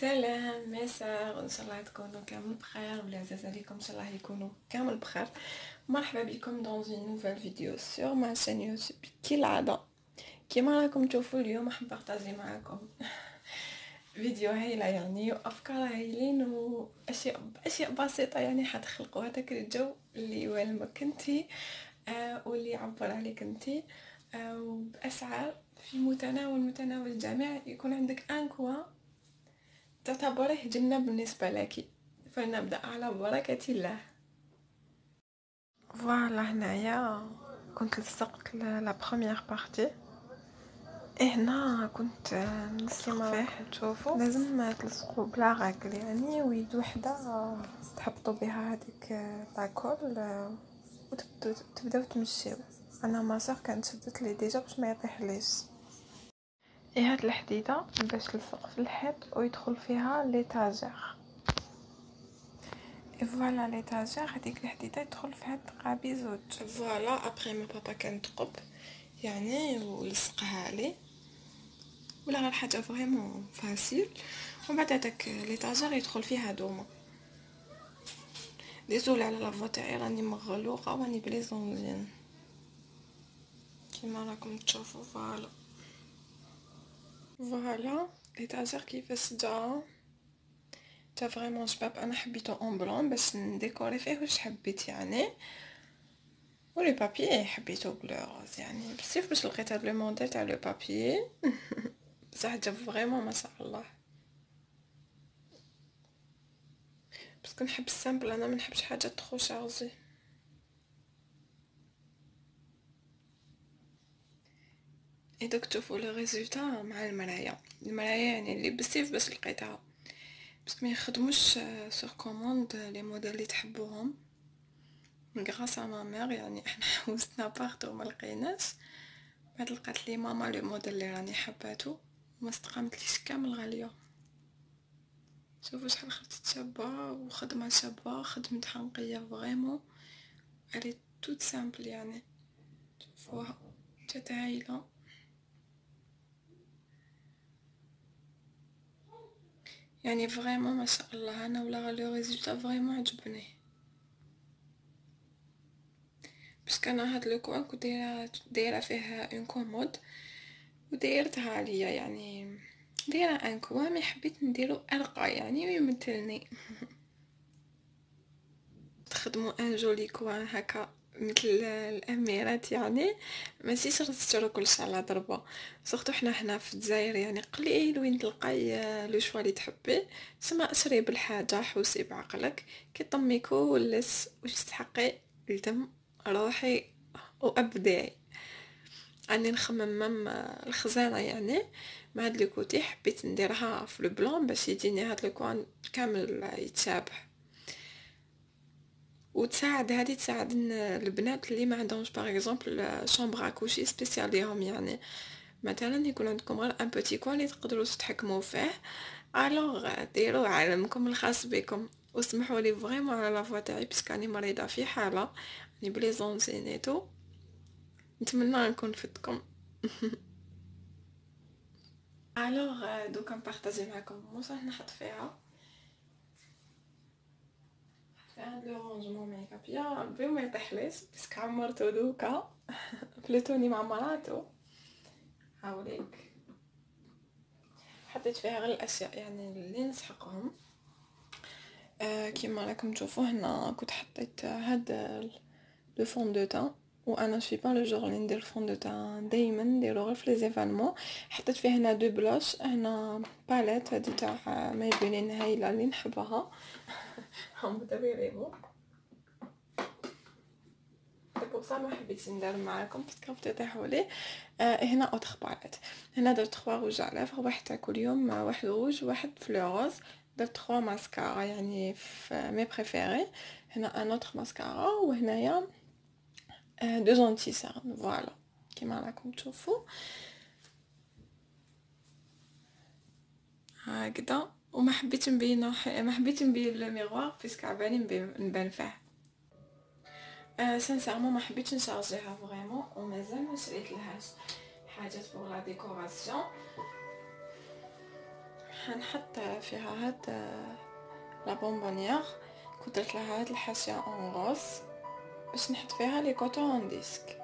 سلام مساء، ان شاء الله تكونوا كامل بخير والعزاز عليكم ان شاء الله يكونوا كامل بخير. مرحبا بكم دون une nouvelle فيديو سور ما شان يوتيوب. كالعاده كيما راكم تشوفوا اليوم راح نبارطاجي معكم فيديو هايله يعني وافكار هايلين واشياء بسيطه يعني حتخلقوا هذاك الجو اللي وين ما كنتي واللي يعبر عليك انتي وباسعار في متناول الجميع. يكون عندك ان كوا تعتبره جنة بالنسبة لك. فلنبدأ على بركة الله. فوالا هنايا كنت لصقت لا بروميير بارتي. هنا كنت نلصق فيه. تشوفوا لازم تلصقوا بلا راكل يعني ويد وحده تحطوا بها هذيك لاكول وتبداو تمشيو. انا ما صار كانت شدت لي ديجا باش ما يطيحليش. هاد الحديده باش تلصق في الحيط ويدخل فيها ليتاجير. فوالا ليتاجير هذيك الحديده يدخل فيها التقابيزوت. فوالا ابري ما بابا كان تقب يعني ولصقها لي ولا غير حاجه فريمون فاسيل. ومن بعد هذاك ليتاجير يدخل فيها دوما. ديزول على لافوا تاعي راني مغلوقه وراني بلي زونزين كيما راكم تشوفوا. فوالا ليتاجير كيفاش جا فريمون شباب. انا حبيته اون بلون باش نديكوري فيه واش حبيت يعني. ولي بابي حبيته بلوغ يعني بزاف باش لقيت هاد لو موديل تاع لو بابي بصح جاب فريمون ما شاء الله. بس كنحب السامبل، انا ما نحبش حاجه تخو شارجي. دوك تشوفوا لو ريزولتا مع المرايه يعني اللي بزاف باش لقيتها بس ما يخدموش سور كوموند لي موديل اللي تحبوهم. غراس ا ما مير يعني احنا حوسنا بارتو ما لقيناش. بعد لقات لي ماما لو موديل اللي راني حباتو وما استقامتليش كامل غاليه. شوفوا شحال خرجت شابه وخدمه شابه، خدمتها نقيه فريمون الي توت سامبل يعني. شوفوها جات هايله يعني فريمون ما شاء الله. انا ولا لو ريزولتا فريمون عجبني. بس كان هاد لو كوان كنت دايره فيه اون كومود ودايرتها ليا يعني دايره ان كوان مي حبيت نديرو ارقى يعني ويمثلني. تخدموا ان جولي كوان هكا مثل الاميرات يعني ماشي شرط تشرو كلشي على ضربه. سورتو حنا هنا في الجزائر يعني قليل وين تلقاي لو شوا اللي تحبي. تسمى اشري بالحاجه حوسي بعقلك كي طمي كلش واش تحقي الدم روحي وابداعي. اني نخمم مام الخزانه يعني مع هاد لو كوتي حبيت نديرها في لو بلون باش يجيني هاد لو كوان كامل يتشابه. وتساعد هذه تساعد البنات اللي ما عندهمش باغ اكزومبل شامبر اكوشي سبيسيال ليهم يعني. مثلا يكون عندكم غير ان بوتي كون اللي تقدروا تتحكموا فيه الوغ ديروا عالمكم الخاص بكم. وسمحوا لي فريمون على لافوا تاعي باسكو راني مريضه في حاله راني بلي زونزينيتو. نتمنى نكون فدتكم. الوغ دوكا نبارطاجي معكم واش راح نحط فيها في هاد لو رونجمون ميك اب يا ربي ما يطيحليش باسكو عمرتو دوكا بلوتوني مع مراتو. هاوليك حطيت فيها غير الاشياء يعني اللي نسحقهم. كيما راكم تشوفوا هنا كنت حطيت هاد لو فون دو تان. وانا شي با لو جور اللي ندير فون دو تان دائما نديرو غير في لي زيفالمون. حطيت فيه هنا دو بلاش هنا باليت هادي تاع مايبلين هايله اللي نحبها. هم تبيريبو بوغ ما حبيتش ندير معاكم باسكو تطيحوا لي. هنا اوتر باليت. هنا درت 3 روج على لافغ واحد تاع كل يوم واحد روج واحد فلوروز. درت 3 ماسكارا يعني في مي بريفيري. هنا ان اوتر ماسكارا وهنايا دو زونتي سيرن فوالا كيما راكم تشوفوا هكذا. وما حبيت نبين ما حبيت نبين لو ميغوار باسكو عبالي نبان فيه. سانسيرمون ما حبيتش نشارجيها فريمون ومازال ما شريت لهاش حاجات بوغ لا ديكوراسيون. حنحط فيها هاد لا بونبونيير. كنت درت لها هاد الحاشيه اون غوز باش نحط فيها لي كوطون اون ديسك،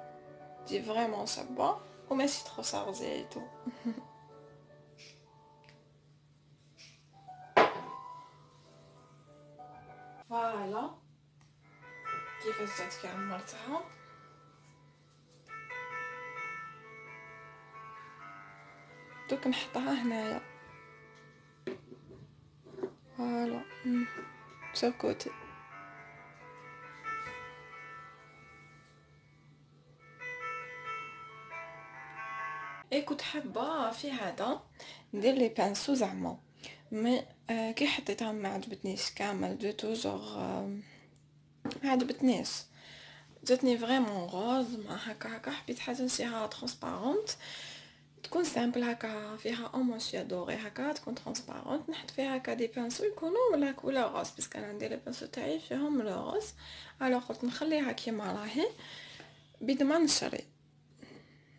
تجي فريمون صبا وماشي ترو شارجي تو. فوالا كيفاش جات كي عمرتها. دوك نحطها هنايا فوالا سو كوتي. اي كنت حابه في هذا ندير لي بانسو زعما مي كي حطيتها ما عجبتنيش كامل دو توجور، ما عجبتنيش، جاتني فريمون غوز مع هكا حبيت حاجه نشيها ترونسبارونت تكون سامبل هكا فيها اوموشيا دوري هكا تكون ترونسبارونت، نحط فيها هكا دي بانسو يكونوا لا كولور غوز بس كان عندي لي بانسو تاعي فيهم لو غوز. الوغ قلت نخليها كيما راهي بيد ما نشري،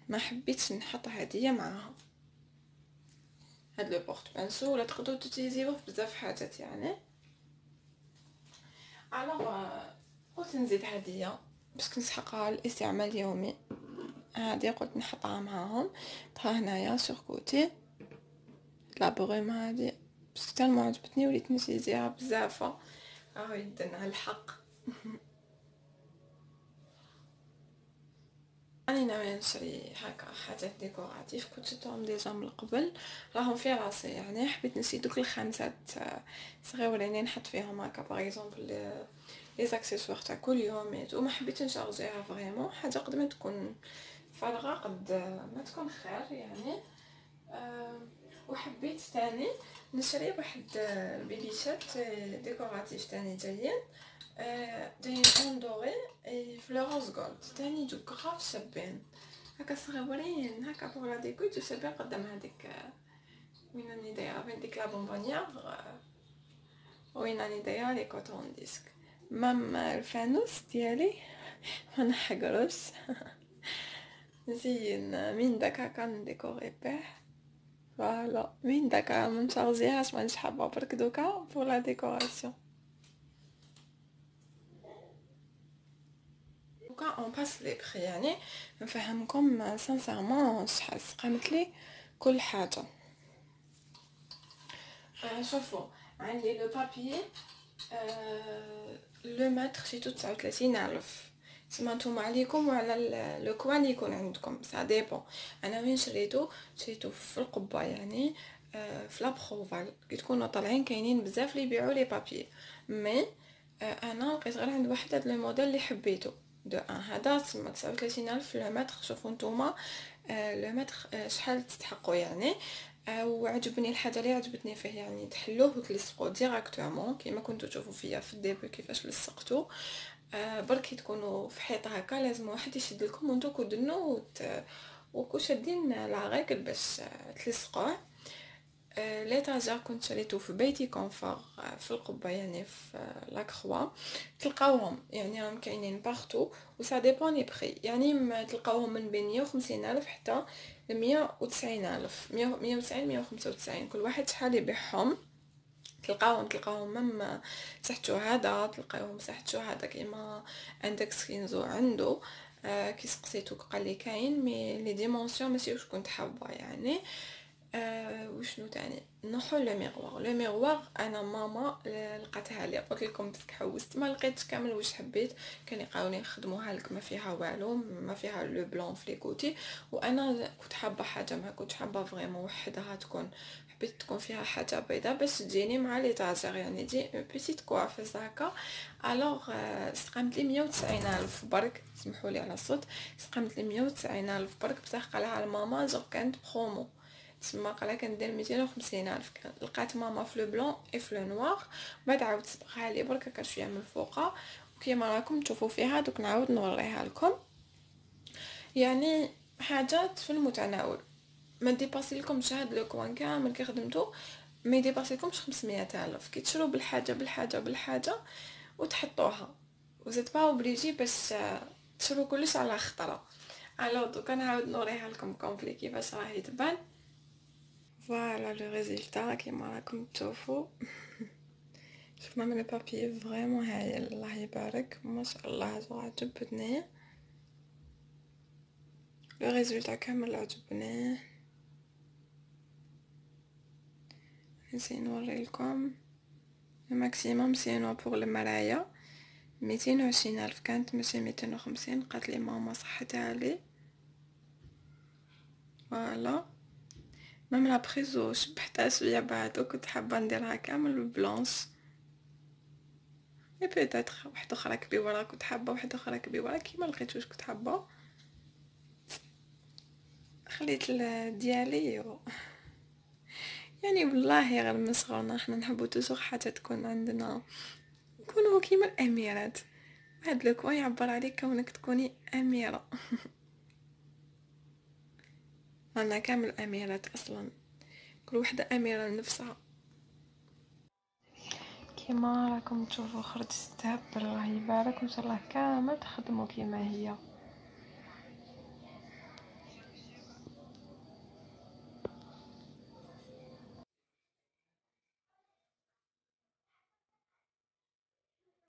ما حبيتش نحط هديه معاها. هاد لو بورت بانسو ولا تقدروا توتيليزيوه في بزاف حاجات يعني. الوغ قلت نزيد هديه باش نسحقها الاستعمال اليومي، هادي قلت نحطها معاهم. ترى هنايا سور كوتي لا بروم هادي بس تالمو عجبتني وليت نوتيليزيها بزاف. راهو يدنا الحق. راني ناوية نشري هكا حاجات ديكوراتيف كنت شفتهم ديجا من قبل راهم في راسي يعني، حبيت نسي دوك الخامسات صغيورين نحط فيهم هكا باغ اكزومبل لي زاكسيسوار تاع كل يوم وما حبيت نشارجيها فريمون حاجه قد ما تكون فارغه قد ما تكون خير يعني. وحبيت تاني نشري واحد البيبيشات ديكوراتيف تاني جايين جايين اون دوري اي فلوروز جولد تاني جو غراف شابين هكا صغيورين هكا بوغ لا ديكو جو شابين قدام هذيك وين راني دايره بين ديك لا بونبونيير وين راني دايره لي كوطون ديسك. مام الفانوس ديالي ما نحقروش نزين من داك هكا نديكوري بيه فوالا من داك ما نشارجيهاش مانيش حابه برك دوكا بور لا ديكوراسيون. دوكا اون باس لي بري يعني نفهمكم سانسيرمون شحال قامت لي كل حاجه. شوفوا عندي لو بابي لو متر شيتو 39,000 سما نتوما عليكم وعلى لو كوان يكون عندكم سا ديبون. انا وين شريتو في القبه يعني في لابروفال كي تكونوا طالعين كاينين بزاف اللي يبيعوا لي بابي مي انا لقيت غير عند واحد هذا الموديل اللي حبيته دو ان هذا تسمى 39,000 لو متر. شوفوا نتوما لو متر شحال تستحقوا يعني. وعجبني الحاجه اللي عجبتني فيه يعني تحلوه وتلصقوه ديراكتومون كيما كنتو تشوفوا فيا في الديبو كيفاش لصقتو. بركي تكونوا في حيطه هكا لازم واحد يشد لكم وانتو كدنو وكو شادين لا ريكل باش تلصقوه. ليطاجير كنت شريته في بيتي كونفور في القبه يعني في لاكخوا تلقاوهم يعني راهم كاينين بارتو وسا ديبون لي بري يعني ما تلقاوهم من بين 150,000 حتى 190,000 190 195 كل واحد شحال يبيعهم. تلقاوهم مم تحتو هذا تلقاوهم تحتو هذا كيما عندك سكينزو عنده. كي سقسيتو قال لي كاين مي لي ديمونسيون ماشي واش كنت حابه يعني. وشنو تاني نحو لو ميغوار انا ماما لقاتها لي قلت لكم بس حوست ما لقيتش كامل واش حبيت كان يقاوني نخدموها لك ما فيها والو ما فيها لو بلون في لي كوتي وانا كنت حابه حاجه ما كنت حابه فريمون وحدها تكون حبيت تكون فيها حاجه بيضاء باش تجيني مع لي طاجير يعني دي بيتيت كوافيز هكا. الوغ سقمت لي 190,000 برك سمحوا لي على الصوت سقمت لي 190,000 برك بصح قالها لماما جو كانت برومو تسمى قالها كندير 250,000 لقات ماما في لو بلون اي في لو نوار بعد عاود سبقها لي برك هكا شويه من الفوق وكيما راكم تشوفوا فيها دوك نعاود نوريها لكم يعني حاجات في المتناول ما ديباسي لكمش هاد لو كوان كامل كي خدمتو ما يديباسي لكمش 500,000 كي تشرو بالحاجه وتحطوها وزيد با اوبليجي باش تشرو كلش على خطره. الو دوكا نعاود نوريها لكم كومبلي كيفاش راهي تبان فوالا لو ريزلتا كيما راكم تشوفوا. شفنا من البابي فريمون هايل، الله يبارك ما شاء الله عجبتني لو ريزلتا كامل عجبني. نسي نوريلكم الماكسيموم سينو بوغ المرايا 220,000 كانت ماشي 250. قالت لي ماما صحتها لي فوالا. مام لا بريزو شبحتها شويه بعدو، كنت حابه نديرها كامل بلونش اي بيتيتر واحده اخرى كبيره كنت حابه، واحده اخرى كبيره كيما لقيت واش كنت حابه خليت ديالي يعني والله غير مسخونه. احنا نحبو توجور حاجه تكون عندنا نكونوا كيما الاميرات. واحد لو يعبر عليك كونك تكوني اميره. انا كامل اميرات اصلا، كل وحده اميره لنفسها. كيما راكم تشوفوا خرجت الذهب الله يبارك وان شاء الله كامل تخدموا كيما هي.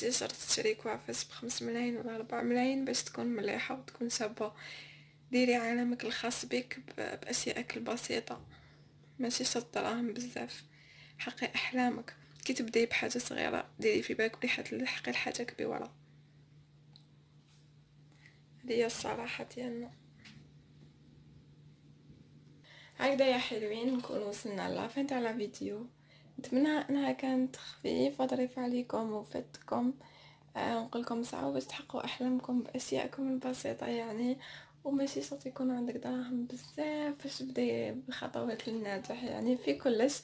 شرط تشري كوافيس ب5 ملايين ولا 4 ملايين باش تكون مليحه وتكون شابه. ديري عالمك الخاص بك باشيائك البسيطه، ماشي شرط دراهم بزاف. حقي احلامك كي تبداي بحاجه صغيره ديري في بالك بلي حتلحقي لحاجه كبيره. هذه الصراحه ديالنا. هكذا يا حلوين نكون وصلنا لافين تاع لا فيديو. نتمنى انها كانت خفيفه ظريفه عليكم وفاتكم. نقولكم ساعه باش تحققوا احلامكم باشيائكم البسيطه يعني، وماشي شرط يكون عندك دراهم بزاف باش تبداي بخطوات للنجاح يعني في كلش.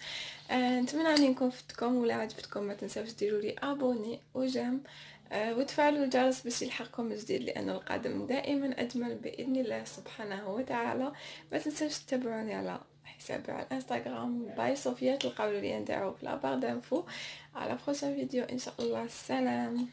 نتمنى اني نكون فتكم، ولا عجبتكم ما تنساوش ديروا لي ابوني وجيم وتفعلوا الجرس باش يلحقكم الجديد، لان القادم دائما اجمل باذن الله سبحانه وتعالى. ما تنساوش تتابعوني على حسابي على الانستغرام باي صوفيا، تلقاو لي نديرو في لابار دانفو. على بروشين فيديو ان شاء الله. السلام.